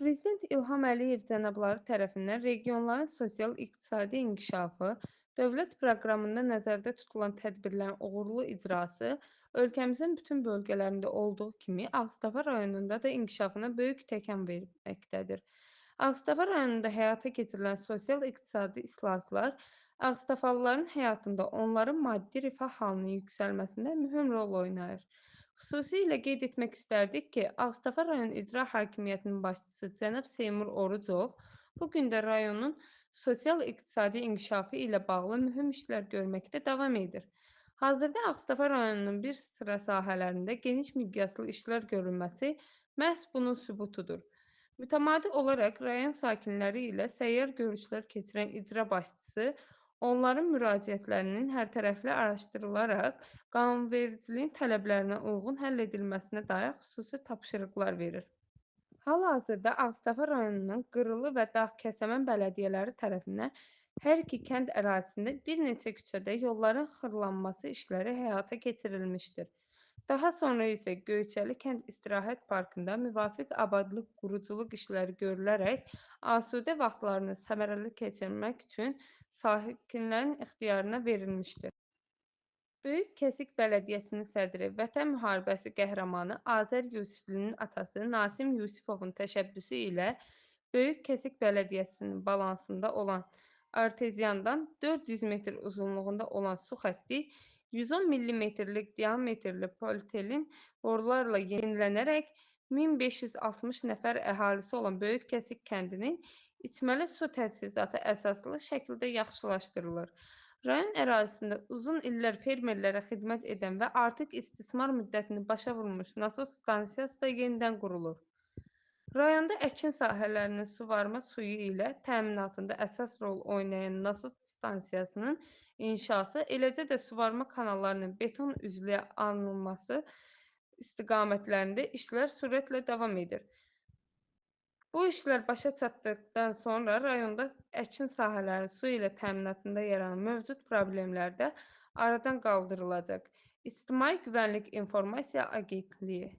Prezident İlham Əliyev cənabları tərəfindən regionların sosial-iqtisadi inkişafı, dövlət proqramında nəzərdə tutulan tədbirlərin uğurlu icrası, ölkəmizin bütün bölgələrində olduğu kimi Ağstafa rayonunda da inkişafına böyük təkan verməkdədir. Ağstafa rayonunda həyata keçirilən sosial-iqtisadi islahatlar Ağstafalıların həyatında onların maddi rifah halının yüksəlməsində mühüm rol oynayır. Xüsusilə qeyd etmək istərdik ki, Ağstafa rayon İcra Hakimiyyətinin başçısı cənab Seymur Orucov bu gün də rayonun sosial-iqtisadi inkişafı ilə bağlı mühüm işlər görməkdə davam edir. Hazırda Ağstafa rayonunun bir sıra sahələrində geniş miqyaslı işlər görülməsi məhz bunun sübutudur. Mütəmadi olaraq rayon sakinləri ilə səyyar görüşlər keçirən icra başçısı onların müraciətlərinin hərtərəfli araşdırılaraq qanunvericiliyin tələblərinə uyğun həll edilməsinə dair xüsusi tapşırıqlar verir. Hal-hazırda Ağstafa rayonunun Qırılı və Dağkəsəmən bələdiyyələri tərəfindən hər iki kənd ərazisində bir neçə küçədə yolların xırlanması işləri həyata keçirilmişdir. Daha sonra isə Göyçəli kənd istirahət parkında müvafiq abadlıq quruculuq işləri görülərək asudə vaxtlarını səmərəli keçirmək üçün sakinlərin ixtiyarına verilmişdir. Böyük Kəsik Bələdiyyəsinin sədri, Vətən müharibəsi qəhrəmanı Azər Yusiflinin atası Nasim Yusifovun təşəbbüsü ilə Böyük Kəsik Bələdiyyəsinin balansında olan arteziyandan 400 metr uzunluğunda olan su xətti 110 millimetrlik diametrli polietilin borularla yenilənərək 1560 nəfər əhalisi olan Böyük Kəsik kəndinin içməli su təchizatı əsaslı şəkildə yaxşılaşdırılır. Rayon ərazisində uzun illər fermerlərə xidmət edən və artıq istismar müddətini başa vurmuş nasos stansiyası da yenidən qurulur. Rayonda əkin sahələrinin suvarma suyu ilə təminatında əsas rol oynayan nasos stansiyasının inşası, eləcə də suvarma kanallarının beton üzlüyə alınması istiqamətlərində işlər sürətlə davam edir. Bu işlər başa çatdıqdan sonra rayonda əkin sahələrinin su ilə təminatında yaranan mövcud problemlər də aradan qaldırılacaq. İctimai Güvənlik İnformasiya Agentliyi